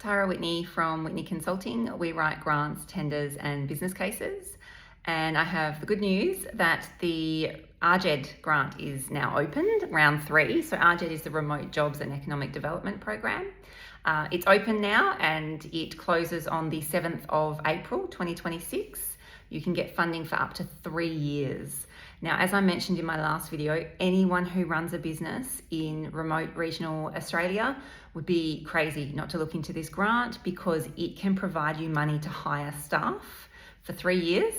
Tara Whitney from Whitney Consulting. We write grants, tenders and business cases. And I have the good news that the RJED grant is now opened, round 3. So RJED is the Remote Jobs and Economic Development Program. It's open now and it closes on the 7th of April 2026. You can get funding for up to 3 years. Now, as I mentioned in my last video, anyone who runs a business in remote regional Australia would be crazy not to look into this grant because it can provide you money to hire staff for 3 years.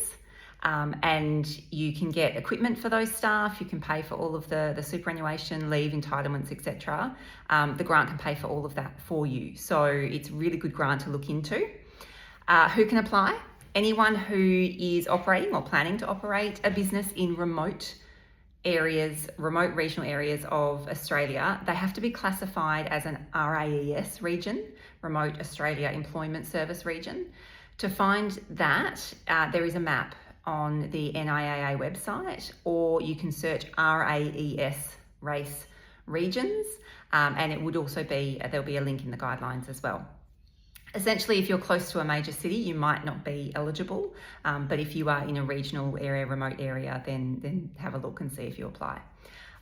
And you can get equipment for those staff, you can pay for all of the superannuation, leave entitlements, etc. The grant can pay for all of that for you. So it's a really good grant to look into. Who can apply? Anyone who is operating or planning to operate a business in remote regional areas of Australia. They have to be classified as an RAES region, Remote Australia Employment Service region. To find that, there is a map on the NIAA website, or you can search RAES race regions, and it would also be, there'll be a link in the guidelines as well. Essentially, if you're close to a major city, you might not be eligible, but if you are in a regional area, remote area, then have a look and see if you apply.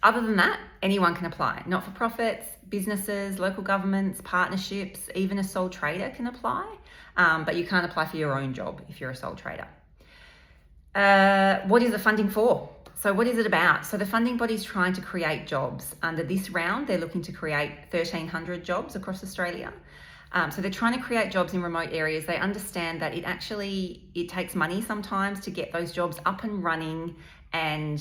Other than that, anyone can apply. Not-for-profits, businesses, local governments, partnerships, even a sole trader can apply, but you can't apply for your own job if you're a sole trader. What is the funding for? So what is it about? So the funding body is trying to create jobs. Under this round, they're looking to create 1,300 jobs across Australia. So they're trying to create jobs in remote areas. They understand that it takes money sometimes to get those jobs up and running and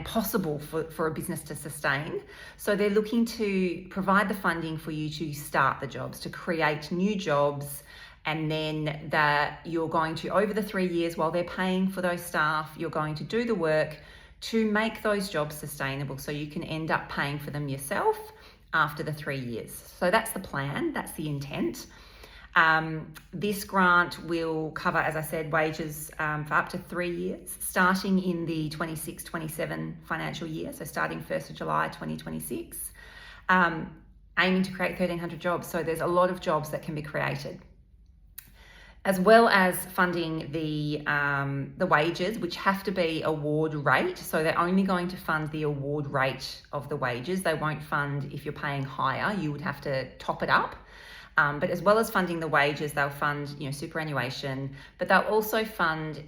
possible for a business to sustain. So they're looking to provide the funding for you to start the jobs, to create new jobs, and then that you're going to, over the 3 years while they're paying for those staff, you're going to do the work to make those jobs sustainable so you can end up paying for them yourself after the 3 years. So that's the plan, that's the intent. This grant will cover, as I said, wages for up to 3 years, starting in the 26-27 financial year, so starting 1st of July 2026, aiming to create 1,300 jobs. So there's a lot of jobs that can be created, as well as funding the wages, which have to be award rate. So they're only going to fund the award rate of the wages. They won't fund if you're paying higher, you would have to top it up. But as well as funding the wages, they'll fund superannuation, but they'll also fund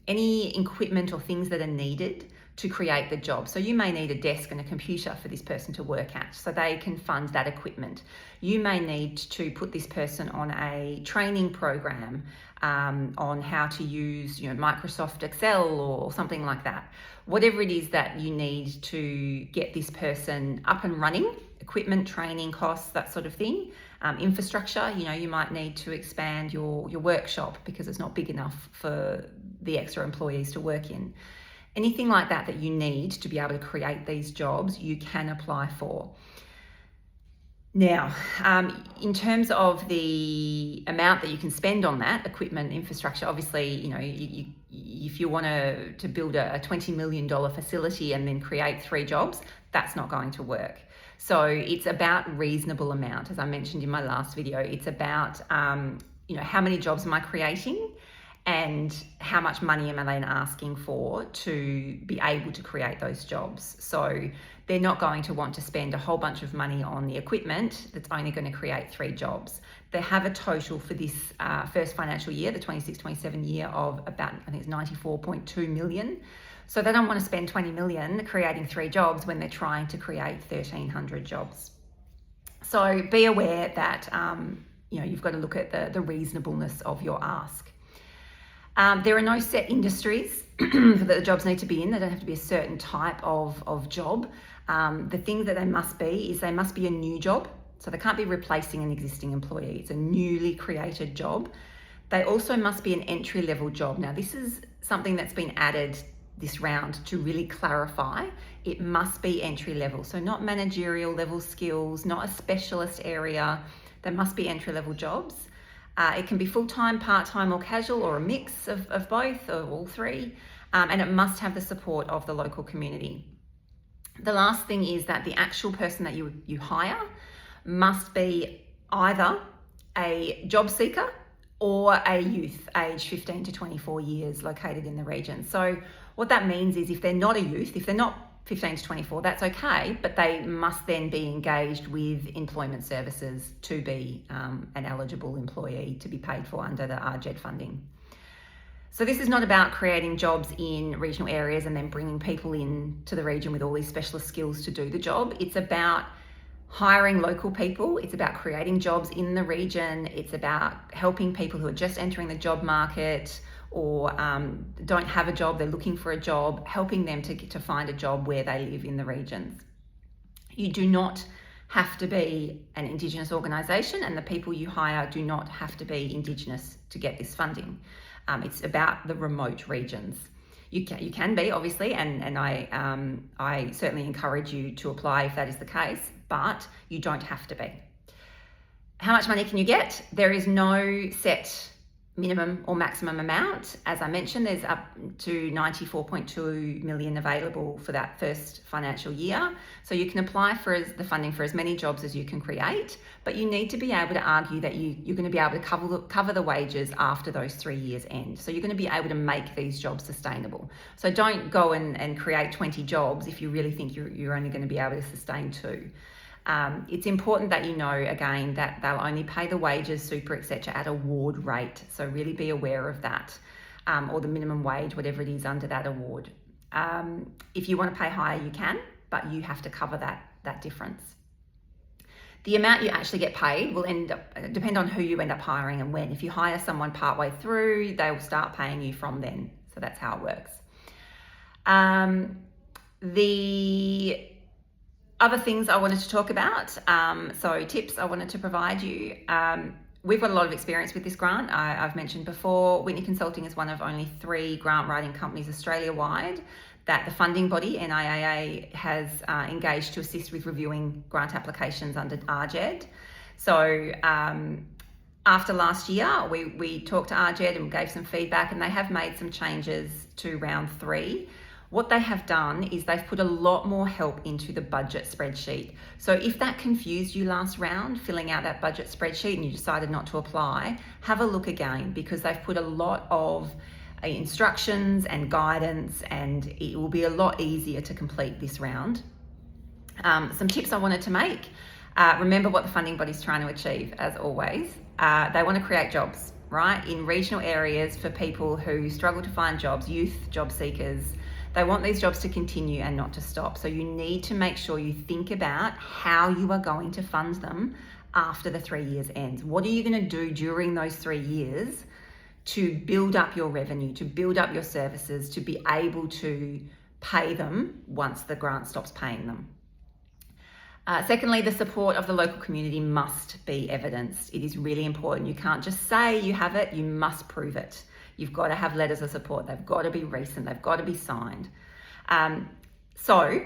any equipment or things that are needed to create the job. So you may need a desk and a computer for this person to work at, so they can fund that equipment. You may need to put this person on a training program on how to use Microsoft Excel or something like that. Whatever it is that you need to get this person up and running, equipment, training costs, that sort of thing. Infrastructure, you might need to expand your workshop because it's not big enough for the extra employees to work in. Anything like that you need to be able to create these jobs, you can apply for. Now, in terms of the amount that you can spend on that equipment, infrastructure, obviously, if you want to build a $20 million facility and then create 3 jobs, that's not going to work. So it's about reasonable amount. As I mentioned in my last video, it's about, how many jobs am I creating and how much money am I then asking for to be able to create those jobs. So they're not going to want to spend a whole bunch of money on the equipment that's only going to create 3 jobs. They have a total for this first financial year, the 26-27 year, of about, I think it's 94.2 million. So they don't want to spend 20 million creating 3 jobs when they're trying to create 1,300 jobs. So be aware that you've got to look at the reasonableness of your ask. There are no set industries that the jobs need to be in. They don't have to be a certain type of job. The thing that they must be a new job. So they can't be replacing an existing employee. It's a newly created job. They also must be an entry-level job. Now, this is something that's been added this round to really clarify. It must be entry-level. So not managerial level skills, not a specialist area. They must be entry-level jobs. It can be full-time, part-time or casual, or a mix of both, or all 3. And it must have the support of the local community. The last thing is that the actual person that you hire must be either a job seeker or a youth aged 15 to 24 years located in the region. So what that means is if they're not a youth, if they're not 15 to 24, that's okay, but they must then be engaged with employment services to be an eligible employee to be paid for under the RJED funding. So this is not about creating jobs in regional areas and then bringing people in to the region with all these specialist skills to do the job. It's about hiring local people. It's about creating jobs in the region. It's about helping people who are just entering the job market or don't have a job, they're looking for a job, helping them to find a job where they live in the regions. You do not have to be an Indigenous organisation, and the people you hire do not have to be Indigenous to get this funding. It's about the remote regions. You can be, obviously, and I certainly encourage you to apply if that is the case, but you don't have to be. How much money can you get? There is no set minimum or maximum amount. As I mentioned, there's up to 94.2 million available for that first financial year. So you can apply for the funding for as many jobs as you can create, but you need to be able to argue that you're going to be able to cover the wages after those 3 years end. So you're going to be able to make these jobs sustainable. So don't go and create 20 jobs if you really think you're only going to be able to sustain 2. It's important that you know, again, that they'll only pay the wages, super, etc. at award rate. So really be aware of that, or the minimum wage, whatever it is under that award. If you want to pay higher, you can, but you have to cover that difference. The amount you actually get paid will depend on who you end up hiring and when. If you hire someone partway through, they will start paying you from then. So that's how it works. The other things I wanted to talk about, so tips I wanted to provide you. We've got a lot of experience with this grant. I've mentioned before, Whitney Consulting is one of only 3 grant writing companies Australia-wide that the funding body, NIAA, has engaged to assist with reviewing grant applications under RJED. So after last year, we talked to RJED and gave some feedback, and they have made some changes to round 3. What they have done is they've put a lot more help into the budget spreadsheet. So if that confused you last round, filling out that budget spreadsheet, and you decided not to apply, have a look again, because they've put a lot of instructions and guidance, and it will be a lot easier to complete this round. Some tips I wanted to make. Remember what the funding body's trying to achieve, as always. They want to create jobs, right? In regional areas for people who struggle to find jobs, youth, job seekers. They want these jobs to continue and not to stop. So you need to make sure you think about how you are going to fund them after the 3 years ends. What are you going to do during those 3 years to build up your revenue, to build up your services, to be able to pay them once the grant stops paying them? Secondly, the support of the local community must be evidenced. It is really important. You can't just say you have it, you must prove it. You've got to have letters of support. They've got to be recent. They've got to be signed. So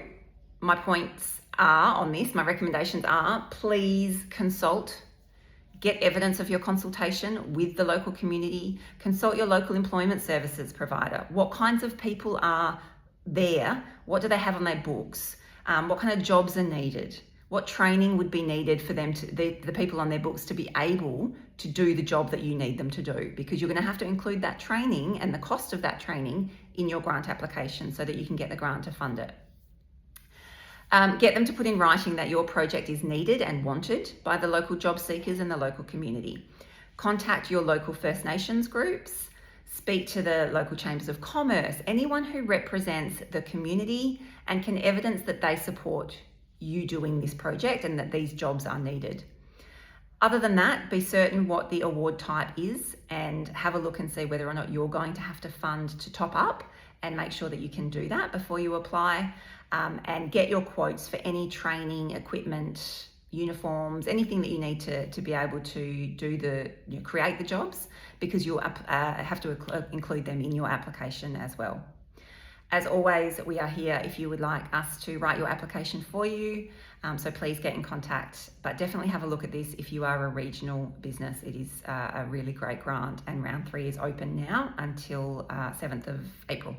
my points are on this, my recommendations are, please consult, get evidence of your consultation with the local community, consult your local employment services provider. What kinds of people are there? What do they have on their books? What kind of jobs are needed? What training would be needed for them the people on their books to be able to do the job that you need them to do? Because you're going to have to include that training and the cost of that training in your grant application so that you can get the grant to fund it. Get them to put in writing that your project is needed and wanted by the local job seekers and the local community. Contact your local First Nations groups. Speak to the local chambers of commerce, anyone who represents the community and can evidence that they support you doing this project and that these jobs are needed. Other than that, be certain what the award type is and have a look and see whether or not you're going to have to fund to top up, and make sure that you can do that before you apply, and get your quotes for any training, equipment, uniforms, anything that you need to be able to do create the jobs, because you'll have to include them in your application as well. As always, we are here if you would like us to write your application for you, so please get in contact. But definitely have a look at this if you are a regional business. It is a really great grant, and round 3 is open now until 7th of April.